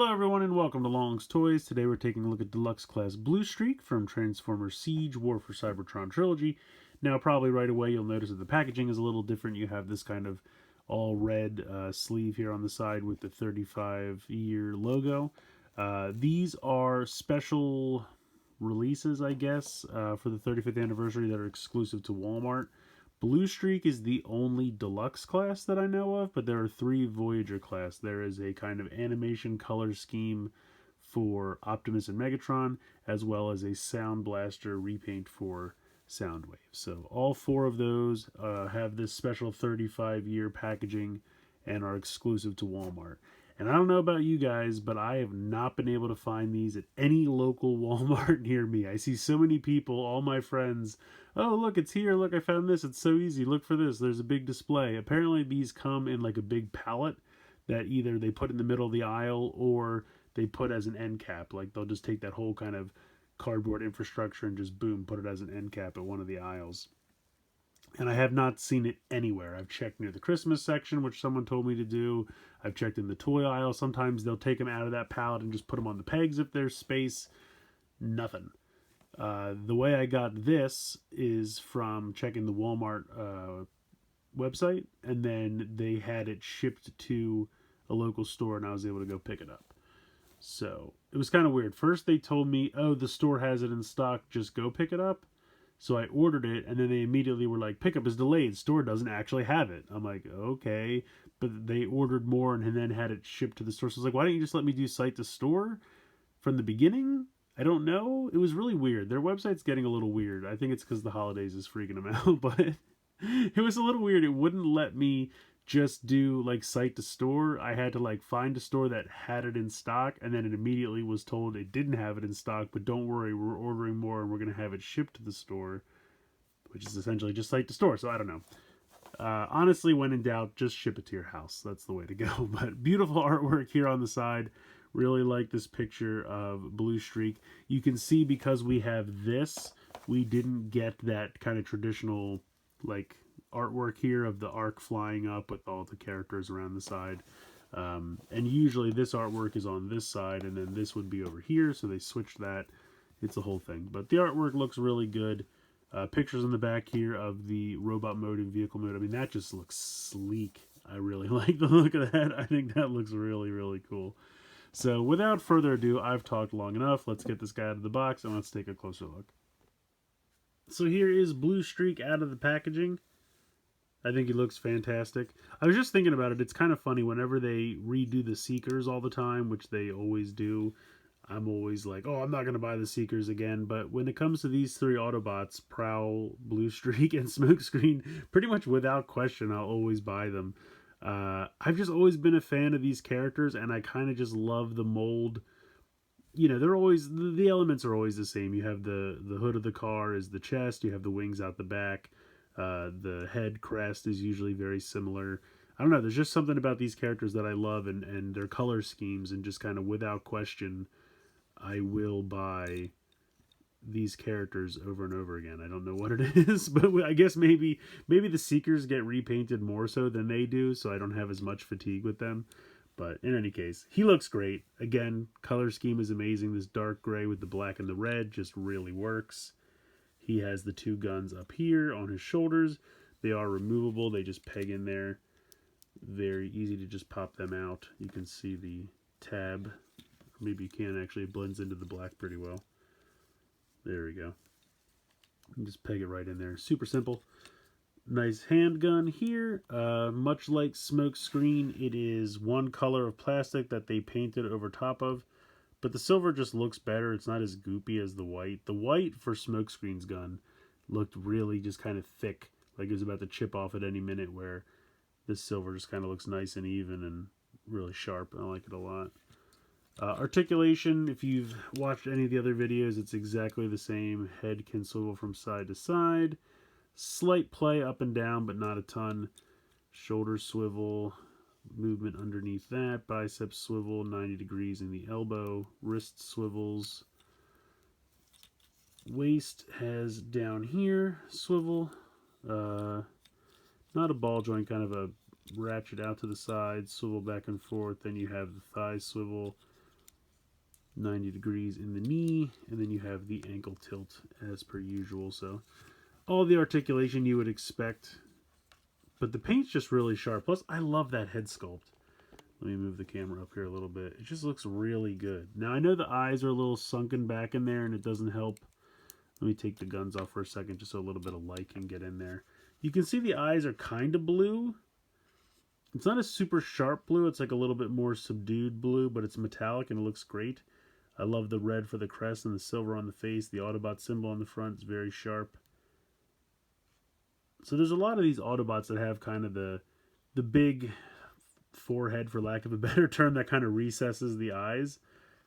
Hello everyone and welcome to Long's Toys. Today we're taking a look at Deluxe Class Bluestreak from Transformers Siege War for Cybertron Trilogy. Now probably right away you'll notice that the packaging is a little different. You have this kind of all red sleeve here on the side with the 35-year logo. These are special releases, I guess, for the 35th anniversary that are exclusive to Walmart. Bluestreak is the only deluxe class that I know of, but there are 3 Voyager class. There is a kind of animation color scheme for Optimus and Megatron, as well as a Sound Blaster repaint for Soundwave. So all 4 of those have this special 35-year packaging and are exclusive to Walmart. And I don't know about you guys, but I have not been able to find these at any local Walmart near me. I see so many people, all my friends, oh, look, it's here. Look, I found this. It's so easy. Look for this. There's a big display. Apparently, these come in like a big pallet that either they put in the middle of the aisle or they put as an end cap. Like they'll just take that whole kind of cardboard infrastructure and just boom, put it as an end cap at one of the aisles. And I have not seen it anywhere. I've checked near the Christmas section, which someone told me to do. I've checked in the toy aisle. Sometimes they'll take them out of that pallet and just put them on the pegs if there's space. Nothing. The way I got this is from checking the Walmart website, and then they had it shipped to a local store, and I was able to go pick it up. So it was kind of weird. First, they told me, oh, the store has it in stock, just go pick it up. So I ordered it, and then they immediately were like, pickup is delayed. Store doesn't actually have it. I'm like, okay. But they ordered more and then had it shipped to the store. So I was like, why don't you just let me do site to store from the beginning? I don't know. It was really weird. Their website's getting a little weird. I think it's because the holidays is freaking them out. But it was a little weird. It wouldn't let me just do like site to store. I had to like find a store that had it in stock, and then it immediately was told it didn't have it in stock, but don't worry, we're ordering more and we're going to have it shipped to the store, which is essentially just site to store. So I don't know. Honestly, when in doubt, just ship it to your house. That's the way to go. But beautiful artwork here on the side. Really like this picture of Bluestreak. You can see because we have this, we didn't get that kind of traditional like artwork here of the arc flying up with all the characters around the side. And usually this artwork is on this side, and then this would be over here, so they switched that. It's a whole thing. But the artwork looks really good. Pictures in the back here of the robot mode and vehicle mode. I mean, that just looks sleek. I really like the look of that. I think that looks really, really cool. So without further ado, I've talked long enough. Let's get this guy out of the box and let's take a closer look. So here is Bluestreak out of the packaging. I think he looks fantastic. I was just thinking about it. It's kind of funny whenever they redo the Seekers all the time, which they always do. I'm always like, oh, I'm not going to buy the Seekers again. But when it comes to these 3 Autobots, Prowl, Bluestreak, and Smokescreen, pretty much without question, I'll always buy them. I've just always been a fan of these characters, and I kind of just love the mold. You know, they're always, the elements are always the same. You have the hood of the car is the chest. You have the wings out the back. The head crest is usually very similar. I don't know, there's just something about these characters that I love, and their color schemes, and just kind of without question, I will buy these characters over and over again. I don't know what it is, but I guess maybe the Seekers get repainted more so than they do, so I don't have as much fatigue with them. But in any case, he looks great. Again, color scheme is amazing. This dark gray with the black and the red just really works. He has the 2 guns up here on his shoulders. They are removable. They just peg in there. Very easy to just pop them out. You can see the tab. Maybe you can actually. It blends into the black pretty well. There we go. And just peg it right in there. Super simple. Nice handgun here. Much like Smokescreen, it is one color of plastic that they painted over top of. But the silver just looks better. It's not as goopy as the white. The white for Smokescreen's gun looked really just kind of thick. Like it was about to chip off at any minute, where this silver just kind of looks nice and even and really sharp. I like it a lot. Articulation, if you've watched any of the other videos, it's exactly the same. Head can swivel from side to side. Slight play up and down, but not a ton. Shoulder swivel, movement underneath that. Bicep swivel, 90 degrees in the elbow. Wrist swivels. Waist has down here, swivel. Not a ball joint, kind of a ratchet out to the side, swivel back and forth. Then you have the thigh swivel. 90 degrees in the knee, and then you have the ankle tilt as per usual. So all the articulation you would expect, but the paint's just really sharp. Plus, I love that head sculpt. Let me move the camera up here a little bit. It just looks really good. Now, I know the eyes are a little sunken back in there, and it doesn't help. Let me take the guns off for a second just so a little bit of light can get in there. You can see the eyes are kind of blue. It's not a super sharp blue. It's like a little bit more subdued blue, but it's metallic and it looks great. I love the red for the crest and the silver on the face. The Autobot symbol on the front is very sharp. So there's a lot of these Autobots that have kind of the big forehead, for lack of a better term, that kind of recesses the eyes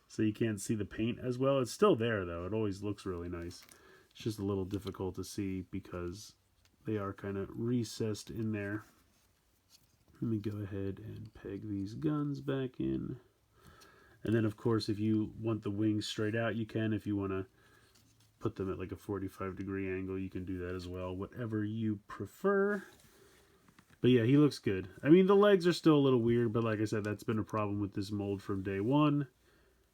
so you can't see the paint as well. It's still there though. It always looks really nice. It's just a little difficult to see because they are kind of recessed in there. Let me go ahead and peg these guns back in. And then of course if you want the wings straight out, you can. If you want to put them at like a 45-degree angle, you can do that as well, whatever you prefer. But yeah, he looks good. I mean, the legs are still a little weird, but like I said, that's been a problem with this mold from day one.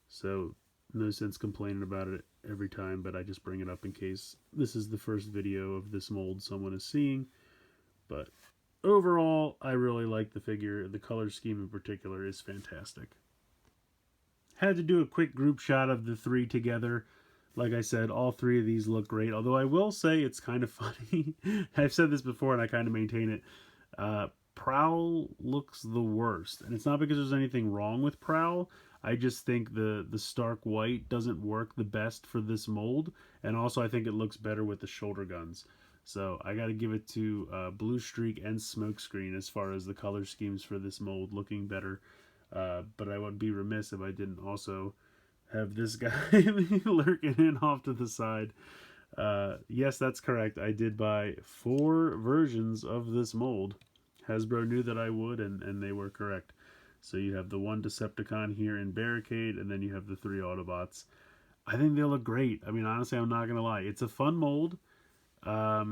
So no sense complaining about it every time, but I just bring it up in case this is the first video of this mold someone is seeing. But overall, I really like the figure. The color scheme in particular is fantastic. Had to do a quick group shot of the three together. Like I said, all three of these look great. Although I will say it's kind of funny. I've said this before and I kind of maintain it. Prowl looks the worst. And it's not because there's anything wrong with Prowl. I just think the stark white doesn't work the best for this mold. And also I think it looks better with the shoulder guns. So I got to give it to Bluestreak and Smokescreen as far as the color schemes for this mold looking better. But I would be remiss if I didn't also have this guy lurking in off to the side. Yes, that's correct. I did buy 4 versions of this mold. Hasbro knew that I would, and they were correct. So you have the 1 Decepticon here in Barricade, and then you have the 3 Autobots. I think they look great. I mean, honestly, I'm not going to lie. It's a fun mold. I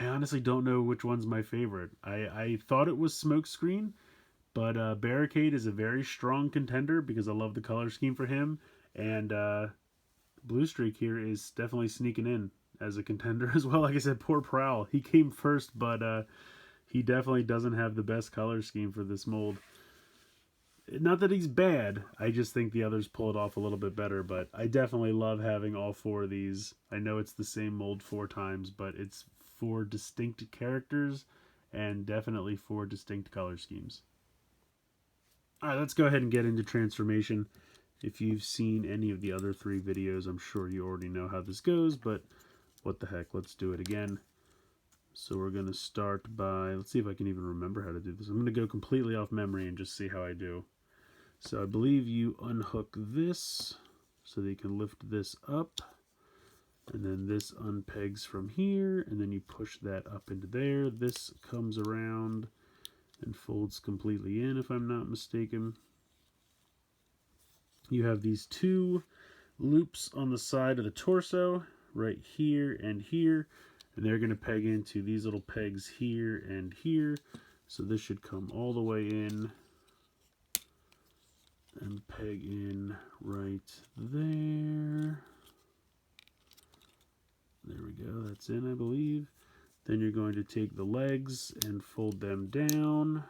honestly don't know which one's my favorite. I thought it was Smokescreen, but Barricade is a very strong contender because I love the color scheme for him. And Bluestreak here is definitely sneaking in as a contender as well. Like I said, poor Prowl. He came first, but he definitely doesn't have the best color scheme for this mold. Not that he's bad. I just think the others pull it off a little bit better, but I definitely love having all 4 of these. I know it's the same mold 4 times, but it's 4 distinct characters and definitely 4 distinct color schemes. Alright, let's go ahead and get into transformation. If you've seen any of the other 3 videos, I'm sure you already know how this goes, but what the heck, let's do it again. So we're going to start by, let's see if I can even remember how to do this. I'm going to go completely off memory and just see how I do. So I believe you unhook this so that you can lift this up. And then this unpegs from here, and then you push that up into there. This comes around and folds completely in, if I'm not mistaken. You have these 2 loops on the side of the torso, right here and here, and they're going to peg into these little pegs here and here. So this should come all the way in and peg in right there. There we go, that's in, I believe. Then you're going to take the legs and fold them down.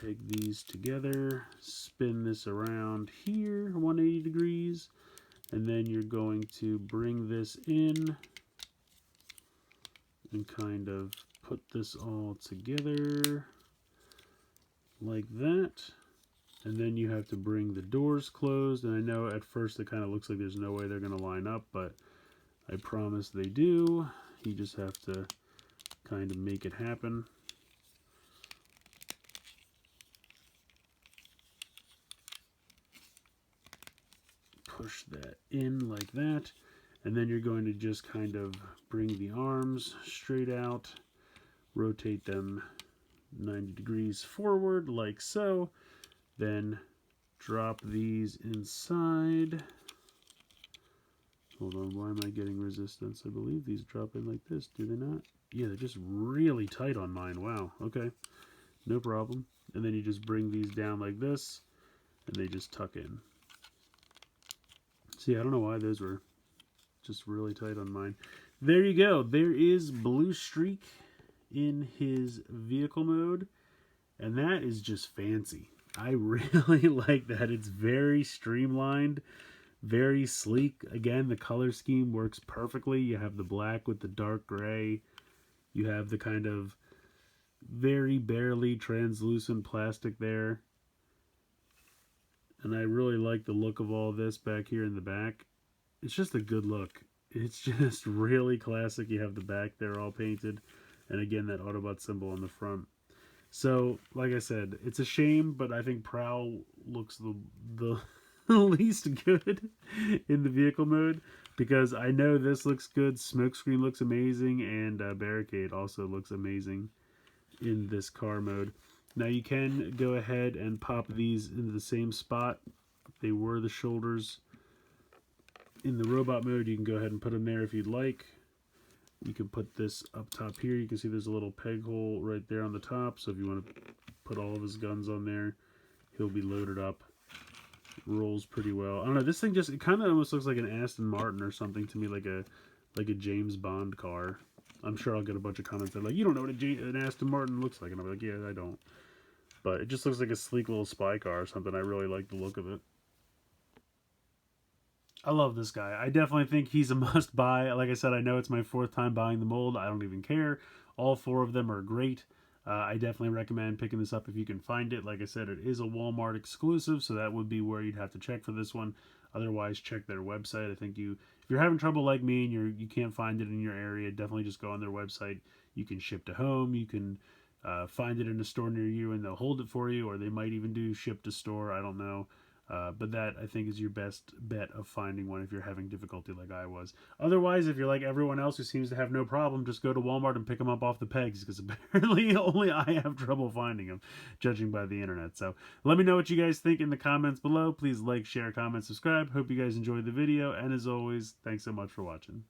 Peg these together, spin this around here 180 degrees, and then you're going to bring this in and kind of put this all together like that. And then you have to bring the doors closed, and I know at first it kind of looks like there's no way they're going to line up, but I promise they do. You just have to kind of make it happen. Push that in like that, and then you're going to just kind of bring the arms straight out, rotate them 90 degrees forward like so, then drop these inside. Hold on, why am I getting resistance? I believe these drop in like this, do they not? Yeah, they're just really tight on mine. Wow, okay, no problem. And then you just bring these down like this, and they just tuck in. See, I don't know why those were just really tight on mine. There you go. There is Bluestreak in his vehicle mode, and that is just fancy. I really like that. It's very streamlined, very sleek. Again, the color scheme works perfectly. You have the black with the dark gray. You have the kind of very barely translucent plastic there. And I really like the look of all this back here in the back. It's just a good look. It's just really classic. You have the back there all painted. And again, that Autobot symbol on the front. So, like I said, it's a shame, but I think Prowl looks the least good in the vehicle mode, because I know this looks good, Smokescreen looks amazing, and Barricade also looks amazing in this car mode. Now you can go ahead and pop these into the same spot. They were the shoulders in the robot mode. You can go ahead and put them there if you'd like. You can put this up top here. You can see there's a little peg hole right there on the top. So if you want to put all of his guns on there, he'll be loaded up. Rolls pretty well. I don't know. This thing just, it kind of almost looks like an Aston Martin or something to me, like a James Bond car. I'm sure I'll get a bunch of comments that are like, you don't know what an Aston Martin looks like. And I'm like, yeah, I don't. But it just looks like a sleek little spy car or something. I really like the look of it. I love this guy. I definitely think he's a must-buy. Like I said, I know it's my 4th time buying the mold. I don't even care. All 4 of them are great. I definitely recommend picking this up if you can find it. Like I said, it is a Walmart exclusive, so that would be where you'd have to check for this one. Otherwise, check their website. I think if you're having trouble like me and you can't find it in your area, definitely just go on their website. You can ship to home. You can find it in a store near you, and they'll hold it for you, or they might even do ship to store. I don't know. But that, I think, is your best bet of finding one if you're having difficulty like I was. Otherwise, if you're like everyone else who seems to have no problem, just go to Walmart and pick them up off the pegs, because apparently only I have trouble finding them, judging by the internet. So let me know what you guys think in the comments below. Please like, share, comment, subscribe. Hope you guys enjoyed the video, and as always, thanks so much for watching.